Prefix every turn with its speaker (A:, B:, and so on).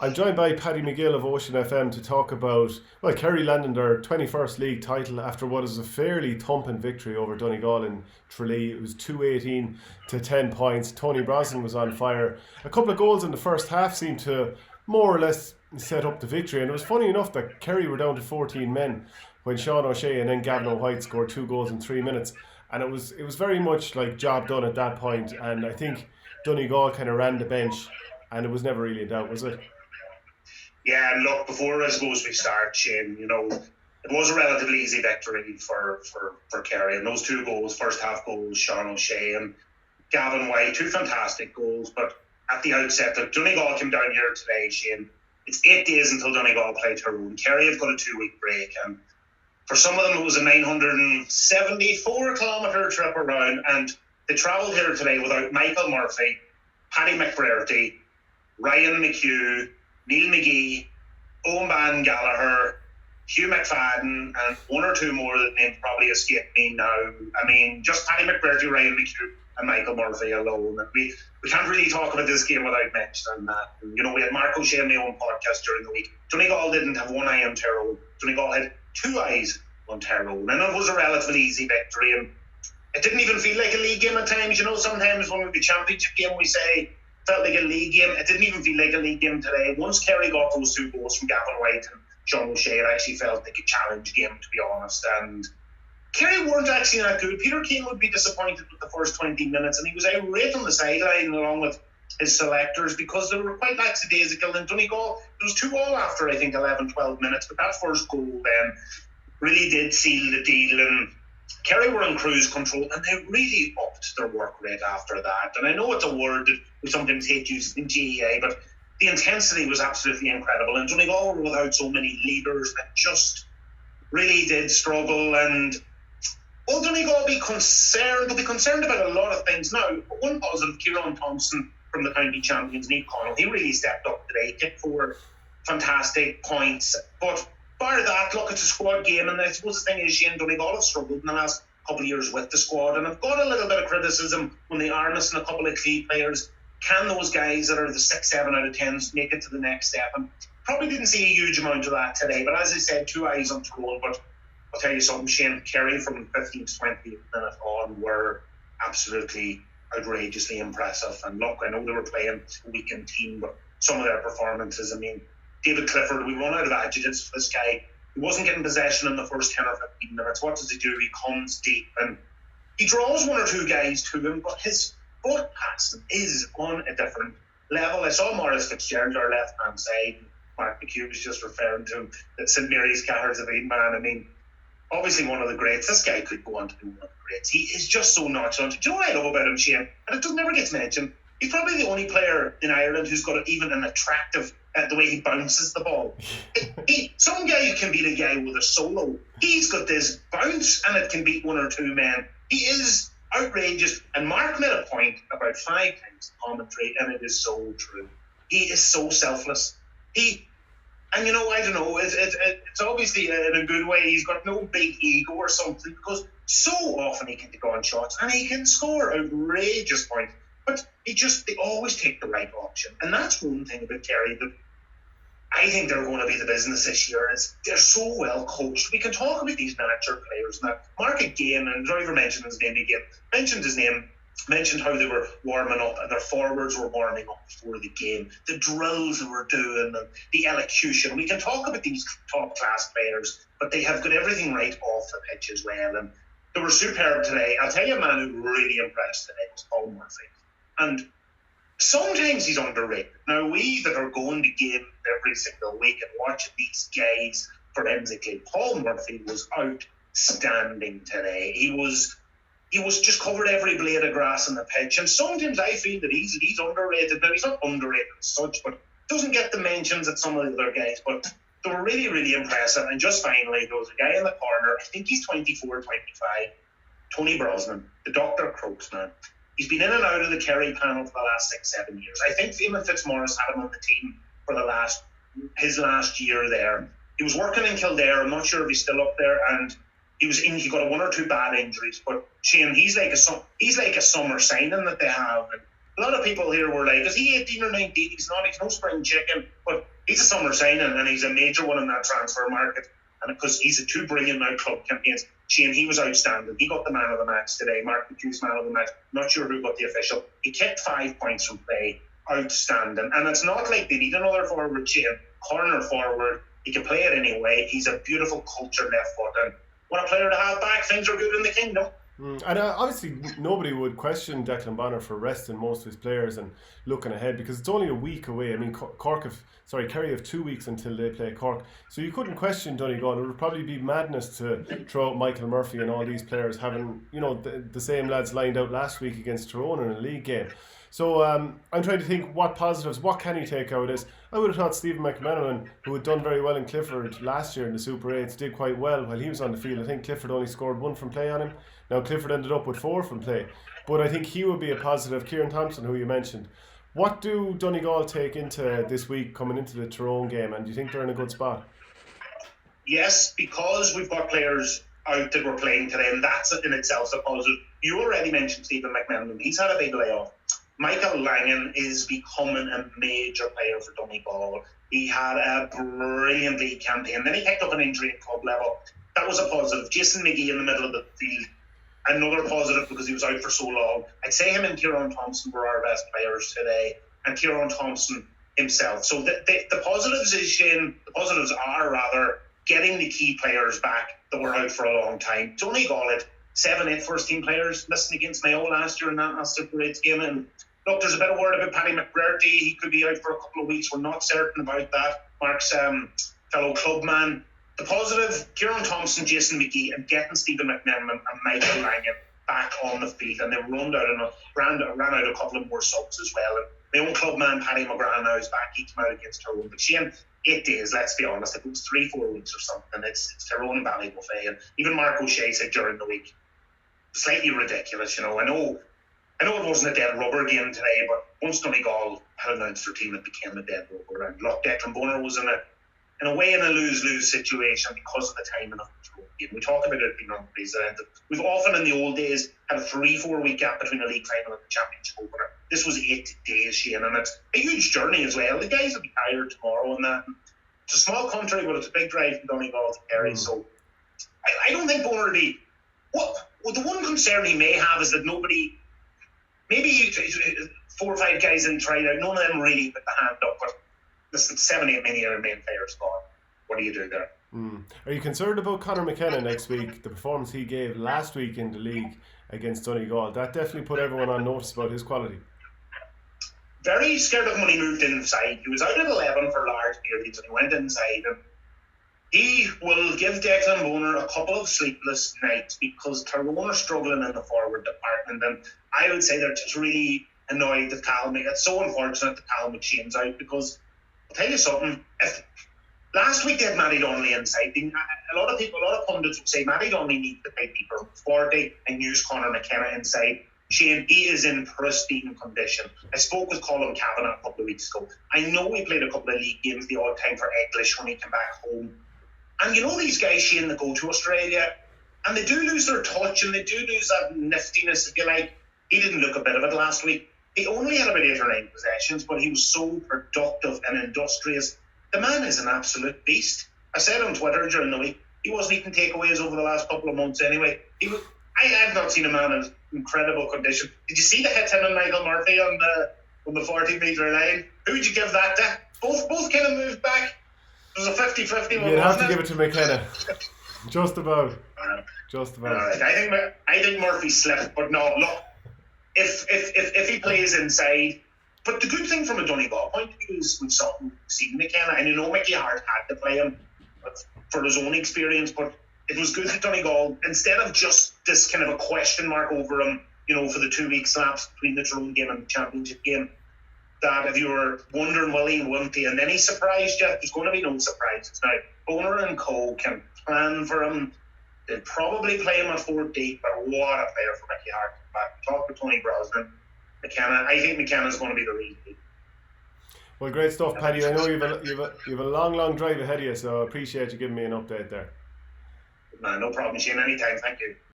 A: I'm joined by Paddy McGill of Ocean FM to talk about, Kerry landing their 21st league title after what is a fairly thumping victory over Donegal in Tralee. It was 218 to 10 points. Tony Brosnan was on fire. A couple of goals in the first half seemed to more or less set up the victory, and it was funny enough that Kerry were down to 14 men when Sean O'Shea and then Gavin O'White scored 2 goals in 3 minutes, and it was very much like job done at that point. And I think Donegal kind of ran the bench, and it was never really in doubt, was it?
B: Yeah, and look, before I suppose we start, Shane, it was a relatively easy victory for Kerry. And those 2 goals, first half goals, Sean O'Shea and Gavin White, 2 fantastic goals. But at the outset, the Donegal came down here today, Shane. It's 8 days until Donegal play Tyrone. Kerry have got a 2-week break, and for some of them it was a 974 kilometre trip around, and they travelled here today without Michael Murphy, Paddy McBrearty, Ryan McHugh, Neil McGee, Owen Gallagher, Hugh McFadden, and one or two more that names probably escape me now. I mean, just Paddy McBrearty, Ryan McHugh, and Michael Murphy alone. And we can't really talk about this game without mentioning that. And, we had Mark O'Shea on my own podcast during the week. Donegal didn't have one eye on Tyrone. Donegal had 2 eyes on Tyrone. And it was a relatively easy victory. And it didn't even feel like a league game at times. Sometimes when we the championship game, we say felt like a league game. It didn't even feel like a league game today. Once Kerry got those 2 goals from Gavin White and Sean O'Shea, it actually felt like a challenge game, to be honest. And Kerry weren't actually that good. Peter Keane would be disappointed with the first 20 minutes, and he was irate on the sideline along with his selectors because they were quite lackadaisical. And Donegal, there was 2 all after, I think, 11, 12 minutes. But that first goal then really did seal the deal. And Kerry were in cruise control, and they really upped their work rate after that. And I know it's a word that we sometimes hate using in GEA, but the intensity was absolutely incredible. And Donegal were without so many leaders that just really did struggle. And will Donegal be concerned? They'll be concerned about a lot of things now. But one positive, Kieran Thompson from the county champions, Niamh Connell, he really stepped up today, kicked 4 fantastic points. But bar that, look, it's a squad game, and I suppose the thing is, Shane, Donegal have struggled in the last couple of years with the squad, and I've got a little bit of criticism when they are missing a couple of key players. Can those guys that are the 6, 7 out of 10s make it to the next step? And probably didn't see a huge amount of that today, but as I said, 2 eyes on Tyrone. But I'll tell you something, Shane, Kerry from 15 to 20th minute on were absolutely outrageously impressive. And look, I know they were playing a weekend team, but some of their performances, I mean, David Clifford, we run out of adjectives for this guy. He wasn't getting possession in the first 10 or 15 minutes. What does he do? He comes deep and he draws 1 or 2 guys to him, but his foot passing is on a different level. I saw Maurice Fitzgerald, our left-hand side. Mark McHugh was just referring to him, that St Mary's Cahersiveen man. I mean, obviously one of the greats. This guy could go on to be one of the greats. He is just so nonchalant. Do you know what I love about him, Shane? And it never gets mentioned. He's probably the only player in Ireland who's got even an attractive the way he bounces the ball. Some guy can beat a guy with a solo. He's got this bounce, and it can beat 1 or 2 men. He is outrageous. And Mark made a point about 5 times in commentary, and it is so true. He is so selfless. I don't know, it's obviously in a good way. He's got no big ego or something, because so often he can take on shots and he can score outrageous points. But they always take the right option. And that's one thing about Kerry that I think they're going to be the business this year. Is they're so well coached. We can talk about these manager players now. Mark again, and Driver mentioned his name again, mentioned how they were warming up and their forwards were warming up before the game, the drills they were doing, and the elocution. We can talk about these top class players, but they have got everything right off the pitch as well. And they were superb today. I'll tell you a man who really impressed today was Paul Murphy. And sometimes he's underrated. Now, we that are going to games every single week and watching these guys forensically, Paul Murphy was outstanding today. He was just covered every blade of grass on the pitch. And sometimes I feel that he's underrated. Now, he's not underrated as such, but doesn't get the mentions that some of the other guys. But they were really, really impressive. And just finally, there was a guy in the corner, I think he's 24, 25, Tony Brosnan, the Dr. Crokes man. He's been in and out of the Kerry panel for the last 6, 7 years. I think Eamon Fitzmaurice had him on the team for his last year there. He was working in Kildare. I'm not sure if he's still up there. And he got 1 or 2 bad injuries. But Shane, he's like a summer signing that they have. And a lot of people here were like, is he 18 or 19? He's not. He's no spring chicken. But he's a summer signing, and he's a major one in that transfer market. And because he's had 2 brilliant now club campaigns. Shane, he was outstanding. He got the man of the match today. Mark McHugh's man of the match. Not sure who got the official. He kept 5 points from play. Outstanding. And it's not like they need another forward, Shane. Corner forward. He can play it anyway. He's a beautiful cultured left foot. And what a player to have back. Things are good in the kingdom.
A: And obviously nobody would question Declan Bonner for resting most of his players and looking ahead, because it's only a week away. I mean, Kerry have 2 weeks until they play Cork, so you couldn't question Donegal. It would probably be madness to throw out Michael Murphy and all these players having, you know, the same lads lined out last week against Tyrone in a league game. So I'm trying to think what can he take out of this. I would have thought Stephen McManaman, who had done very well in Clifford last year in the Super 8s, did quite well while he was on the field. I think Clifford only scored 1 from play on him. Now Clifford ended up with 4 from play. But I think he would be a positive. Kieran Thompson, who you mentioned. What do Donegal take into this week coming into the Tyrone game, and do you think they're in a good spot?
B: Yes, because we've got players out that we're playing today, and that's in itself a positive. You already mentioned Stephen McManaman. He's had a big layoff. Michael Langan is becoming a major player for Donegal. He had a brilliant league campaign. Then he picked up an injury at club level. That was a positive. Jason McGill in the middle of the field. Another positive because he was out for so long. I'd say him and Kieran Thompson were our best players today. And Kieran Thompson himself. So the positives is, Shane, the positives are rather getting the key players back that were out for a long time. Donegal had 7-8 first team players missing against Mayo last year in that Super 8 game. And look, there's a bit of word about Paddy McGill. He could be out for a couple of weeks. We're not certain about that. Mark's fellow clubman. The positive, Kieran Thompson, Jason McGee, and getting Stephen McManaman and Michael Langan back on the field. And they ran out a couple of more subs as well. And my own clubman, Paddy McGrath, now is back. He came out against Tyrone. But Shane, 8 days, let's be honest. If it was 3-4 weeks or something, it's Tyrone and Ballybuffet. And even Mark O'Shea said during the week, slightly ridiculous, you know. I know it wasn't a dead rubber game today, but once Donegal had announced their team, it became a dead rubber. And look, Declan Bonner was in a lose-lose situation because of the timing of the game. We talk about it being unprecedented. We've often in the old days had a 3-4 week gap between a league final and the championship opener. This was 8 days, Shane, and it's a huge journey as well. The guys will be tired tomorrow and that. It's a small country, but it's a big drive from Donegal to Kerry. So I don't think Bonner will be... The one concern he may have is that maybe 4 or 5 guys in tried out, none of them really put the hand up, but listen, 7-8 many of our main players gone. What do you do there?
A: Are you concerned about Conor McKenna next week? The performance he gave last week in the league against Donegal, that definitely put everyone on notice about his quality.
B: Very scared of him when he moved inside. He was out at 11 for large periods and he went inside. And he will give Declan Bonner a couple of sleepless nights because Tyrone are struggling in the forward department. And I would say they're just really annoyed that it's so unfortunate that Cal McShane's out, because I'll tell you something. Last week they had Matty Donnelly inside. A lot of pundits would say Matty Donnelly needs to play deeper 40 and use Conor McKenna inside. Shane, he is in pristine condition. I spoke with Colin Kavanagh a couple of weeks ago. I know he played a couple of league games the odd time for English when he came back home. And you know these guys, Shane, that go to Australia, and they do lose their touch and they do lose that niftiness, if you like. He didn't look a bit of it last week. He only had about 8 or 9 possessions, but he was so productive and industrious. The man is an absolute beast. I said on Twitter during the week, he wasn't eating takeaways over the last couple of months anyway. I have not seen a man in incredible condition. Did you see the hit him and Michael Murphy on the 40-metre line? Who would you give that to? Both kind of moved back. It was a 50-50 one.
A: You'd have to give it to McKenna. Just about. Right.
B: I think Murphy slipped, but no, look, if he plays inside. But the good thing from a Donegal point of view is we've seen McKenna, and you know Mickey Hart had to play him for his own experience, but it was good that Donegal, instead of just this kind of a question mark over him, you know, for the 2 week lapse between the Tyrone game and the championship game, that if you were wondering, will he, won't he, and then he surprised you, there's going to be no surprises. Now, Bonner and Co can plan for him. They'll probably play him at 4 deep, but what a player for Mickey Hart. Talk with Tony Brosnan. McKenna, I think McKenna's going to be the lead.
A: Well, great stuff, Paddy. I know you've a long drive ahead of you, so I appreciate you giving me an update there.
B: No problem, Shane. Anytime. Thank you.